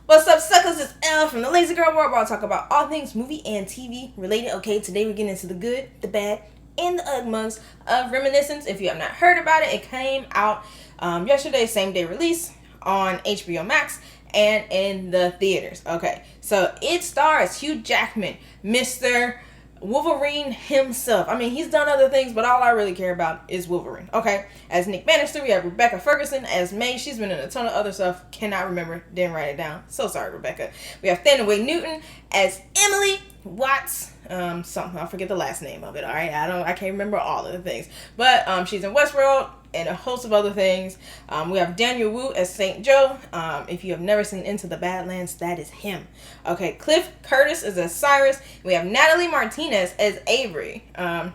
What's up, suckers? It's Elle from the Lazy Girl World, where I'll talk about all things movie and TV related. Okay, today we're getting into the good, the bad, and the ugmugs of Reminiscence. If you have not heard about it, it came out yesterday, same day release on HBO Max and in the theaters. Okay, so it stars Hugh Jackman, Mr. Wolverine himself. I mean, he's done other things, but all I really care about is Wolverine. Okay, as Nick Bannister, we have Rebecca Ferguson as May. She's been in a ton of other stuff. Cannot remember. Didn't write it down. So sorry, Rebecca. We have Thanaway Newton as Emily Watts. Something, I forget the last name of it. All right, I can't remember all of the things, but she's in Westworld and a host of other things. We have Daniel Wu as Saint Joe. If you have never seen Into the Badlands, that is him. Okay, Cliff Curtis is as Cyrus. We have Natalie Martinez as Avery.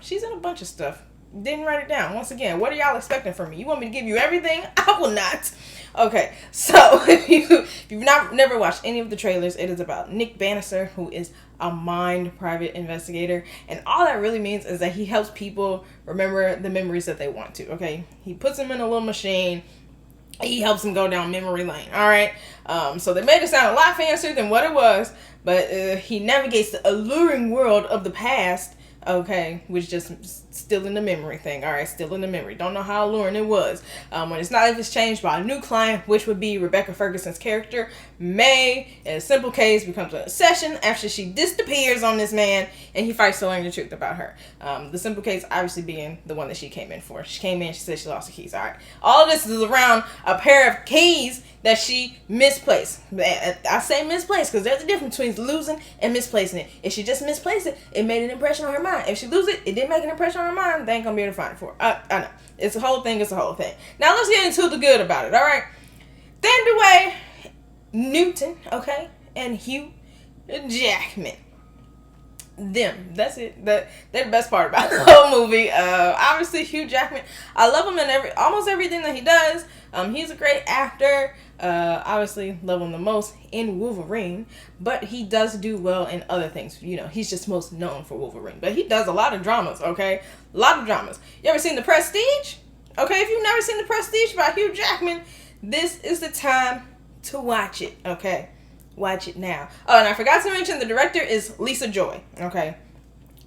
She's in a bunch of stuff. Didn't write it down. Once again, what are y'all expecting from me? You want me to give you everything? I will not. Okay, so if you've never watched any of the trailers, it is about Nick Bannister, who is a mind private investigator, and all that really means is that he helps people remember the memories that they want to. Okay, he puts them in a little machine. He helps them go down memory lane. All right, so they made it sound a lot fancier than what it was, but he navigates the alluring world of the past. Okay, which just still in the memory thing. All right, still in the memory. Don't know how alluring it was. When it's not, if it's changed by a new client, which would be Rebecca Ferguson's character, May, in a simple case, becomes an obsession after she disappears on this man, and he fights to learn the truth about her. The simple case obviously being the one that she came in for. She came in, she said she lost her keys. All right, all this is around a pair of keys that she misplaced. I say misplaced because there's a difference between losing and misplacing it. If she just misplaced it, it made an impression on her mind. If she lose it, it didn't make an impression on her mind. They ain't gonna be able to find it for her. I know. It's a whole thing. It's a whole thing. Now let's get into the good about it. All right. Thanaway Newton, okay, and Hugh Jackman. That's it. They're the best part about the whole movie. Obviously Hugh Jackman, I love him in almost everything that he does. He's a great actor. Obviously love him the most in Wolverine, but he does do well in other things. You know, he's just most known for Wolverine, but he does a lot of dramas. Okay, a lot of dramas. You ever seen The Prestige? Okay, if you've never seen The Prestige by Hugh Jackman, this is the time to watch it. Okay, watch it now. Oh, and I forgot to mention the director is Lisa Joy. Okay,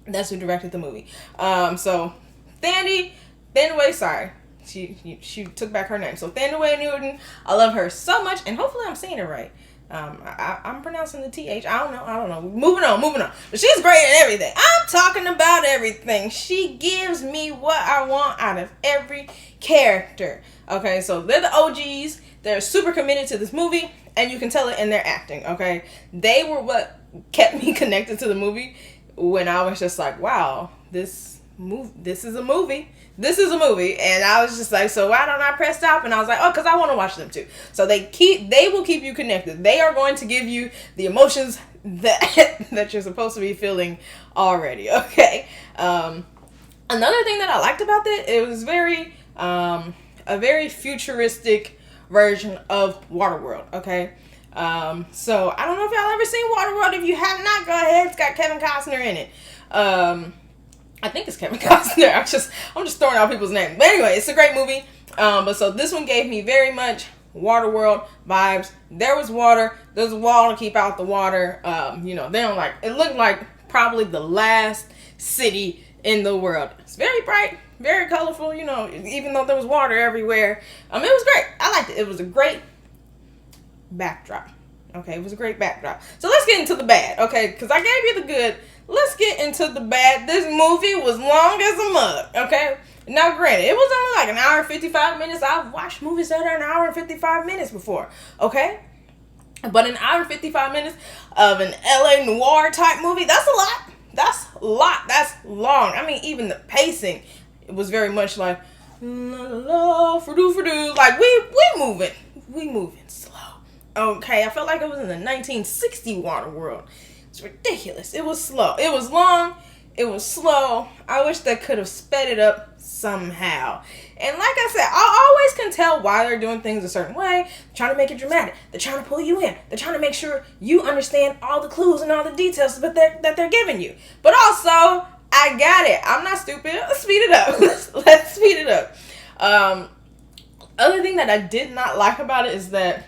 that's who directed the movie. So Thanaway, sorry. She took back her name. So Thanaway Newton, I love her so much, and hopefully I'm saying it right. I'm pronouncing the TH. I don't know. Moving on. But she's great at everything. I'm talking about everything. She gives me what I want out of every character. Okay, so they're the OGs. They're super committed to this movie, and you can tell it in their acting. Okay, they were what kept me connected to the movie when I was just like, wow, this is a movie. This is a movie. And I was just like, so why don't I press stop? And I was like, oh, because I want to watch them too. So they will keep you connected. They are going to give you the emotions that you're supposed to be feeling already. Okay. Another thing that I liked about it was a very futuristic version of Waterworld. Okay. So I don't know if y'all ever seen Waterworld. If you have not, go ahead. It's got Kevin Costner in it. I think it's Kevin Costner. I'm just throwing out people's names. But anyway, it's a great movie. But so this one gave me very much Waterworld vibes. There was water. There's a wall to keep out the water. It looked like probably the last city in the world. It's very bright, very colorful, even though there was water everywhere. It was great. I liked it. It was a great backdrop. Okay, it was a great backdrop. So let's get into the bad, okay? Because I gave you the good. Let's get into the bad. This movie was long as a mug, okay? Now, granted, it was only like an hour and 55 minutes. I've watched movies that are an hour and 55 minutes before, okay? But an hour and 55 minutes of an LA noir type movie, that's a lot. That's a lot. That's long. I mean, even the pacing, it was very much like, la la la, for-do, like, we moving slow. Okay, I felt like it was in the 1960 Waterworld. It's ridiculous. It was slow. It was long. It was slow. I wish they could have sped it up somehow. And like I said, I always can tell why they're doing things a certain way. They're trying to make it dramatic. They're trying to pull you in. They're trying to make sure you understand all the clues and all the details that they're giving you. But also, I got it. I'm not stupid. Let's speed it up. Let's speed it up. Other thing that I did not like about it is that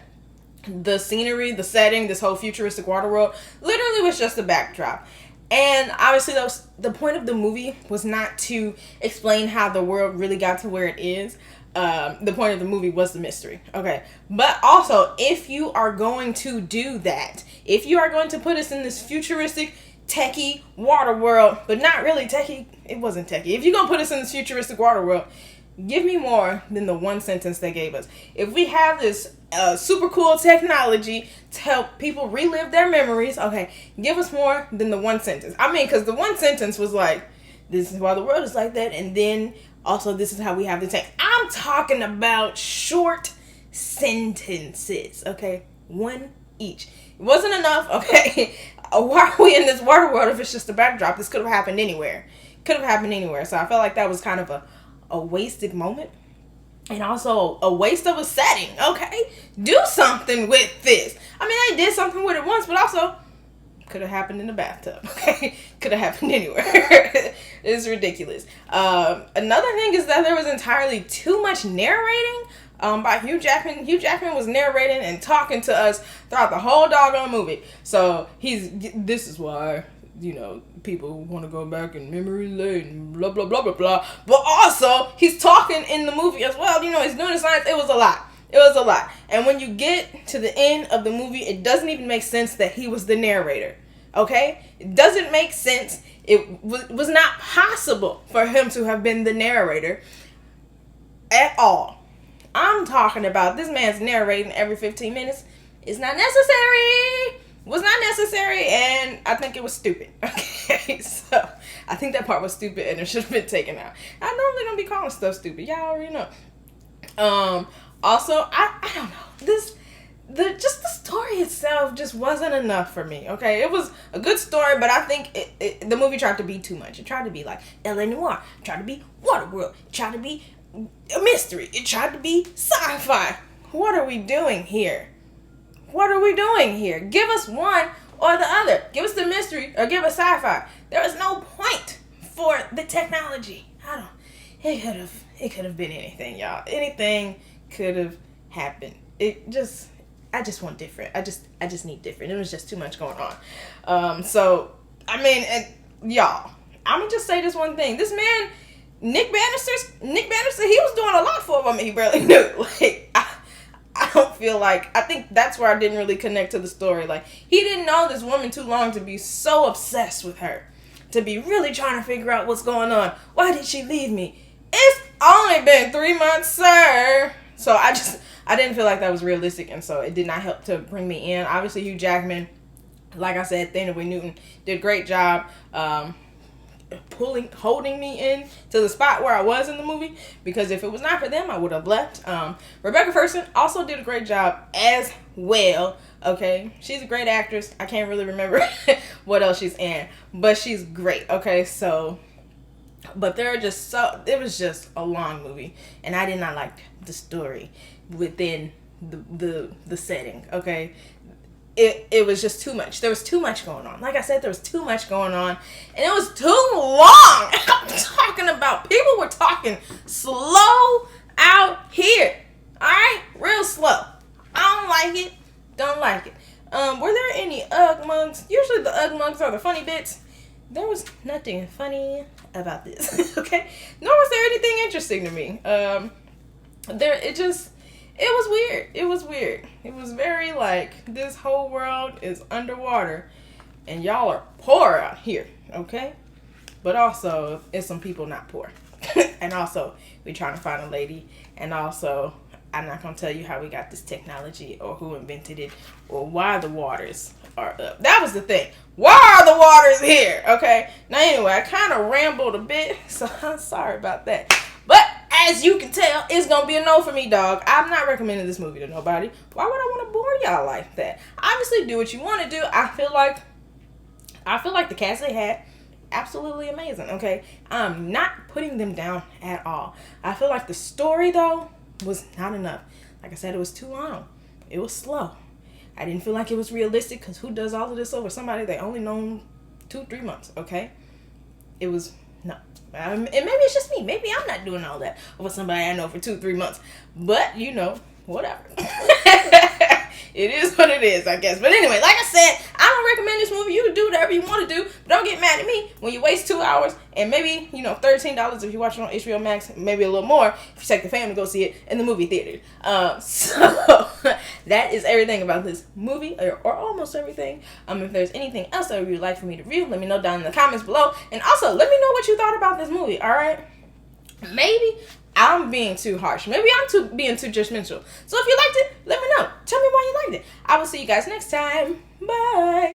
the scenery, the setting, this whole futuristic water world, literally was just a backdrop. And obviously, the point of the movie was not to explain how the world really got to where it is. The point of the movie was the mystery. Okay. But also, if you are going to do that, if you are going to put us in this futuristic, techie water world, but not really techie, it wasn't techie. If you're going to put us in this futuristic water world, give me more than the one sentence they gave us. If we have this super cool technology to help people relive their memories, okay, give us more than the one sentence. I mean, because the one sentence was like, this is why the world is like that, and then also this is how we have the tank. I'm talking about short sentences, okay? One each. It wasn't enough, okay? Why are we in this water world if it's just a backdrop? This could have happened anywhere. Could have happened anywhere. So I felt like that was kind of a wasted moment. And also a waste of a setting, okay? Do something with this. I mean, they did something with it once, but also could have happened in the bathtub, okay? Could have happened anywhere. It's ridiculous. Another thing is that there was entirely too much narrating by Hugh Jackman. Hugh Jackman was narrating and talking to us throughout the whole doggone movie. So this is why, you know, people want to go back in memory lane, blah, blah, blah, blah, blah. But also, he's talking in the movie as well. You know, he's doing the science. It was a lot. It was a lot. And when you get to the end of the movie, it doesn't even make sense that he was the narrator. Okay? It doesn't make sense. It was not possible for him to have been the narrator at all. I'm talking about this man's narrating every 15 minutes. It's not necessary. Was not necessary, and I think it was stupid. Okay, so I think that part was stupid and it should have been taken out. I'm normally gonna be calling stuff stupid. Y'all already know. Also, I don't know. The story itself just wasn't enough for me. Okay, it was a good story, but I think the movie tried to be too much. It tried to be like LA Noire. It tried to be Waterworld. It tried to be a mystery. It tried to be sci-fi. What are we doing here? What are we doing here? Give us one or the other. Give us the mystery or give us sci-fi. There was no point for the technology. It could have been anything, y'all. Anything could have happened. I just want different. I just need different. It was just too much going on. So, I mean, y'all, I'm gonna just say this one thing. This man, Nick Bannister, he was doing a lot for a woman he barely knew. Like, I don't feel like, I think that's where I didn't really connect to the story. Like, he didn't know this woman too long to be so obsessed with her. To be really trying to figure out what's going on. Why did she leave me? It's only been 3 months, sir. So I didn't feel like that was realistic, and so it did not help to bring me in. Obviously, Hugh Jackman, like I said, Thanos Newton did a great job holding me in to the spot where I was in the movie, because if it was not for them, I would have left. Rebecca Ferguson also did a great job as well. Okay, she's a great actress. I can't really remember what else she's in, but she's great. Okay, so, but it was just a long movie, and I did not like the story within the setting. Okay, it was just too much. There was too much going on. Like I said, there was too much going on, and it was too long. I'm talking about, people were talking slow out here. All right, real slow. I don't like it. Don't like it. Were there any Ugg mugs? Usually the Ugg mugs are the funny bits. There was nothing funny about this. Okay, nor was there anything interesting to me. It was weird. It was weird. It was very like, this whole world is underwater and y'all are poor out here, okay? But also, it's some people not poor. And also, we trying to find a lady. And also, I'm not going to tell you how we got this technology or who invented it or why the waters are up. That was the thing. Why are the waters here? Okay? Now, anyway, I kind of rambled a bit, so I'm sorry about that. But as you can tell, it's going to be a no for me, dog. I'm not recommending this movie to nobody. Why would I want to bore y'all like that? Obviously, do what you want to do. I feel like the cast they had, absolutely amazing, okay? I'm not putting them down at all. I feel like the story, though, was not enough. Like I said, it was too long. It was slow. I didn't feel like it was realistic, because who does all of this over somebody they only known 2-3 months, okay? It was, no. And maybe it's just me. Maybe I'm not doing all that over somebody I know for 2-3 months. But, you know, whatever. It is what it is, I guess. But anyway, like I said, I don't recommend this movie. You can do whatever you want to do, but don't get mad at me when you waste 2 hours and maybe, $13 if you watch it on HBO Max, maybe a little more if you take the family to go see it in the movie theater. So that is everything about this movie, or almost everything. If there's anything else that you would like for me to review, let me know down in the comments below. And also, let me know what you thought about this movie, alright? Maybe I'm being too harsh. Maybe I'm being too judgmental. So if you liked it, let me know. Tell me why you liked it. I will see you guys next time. Bye.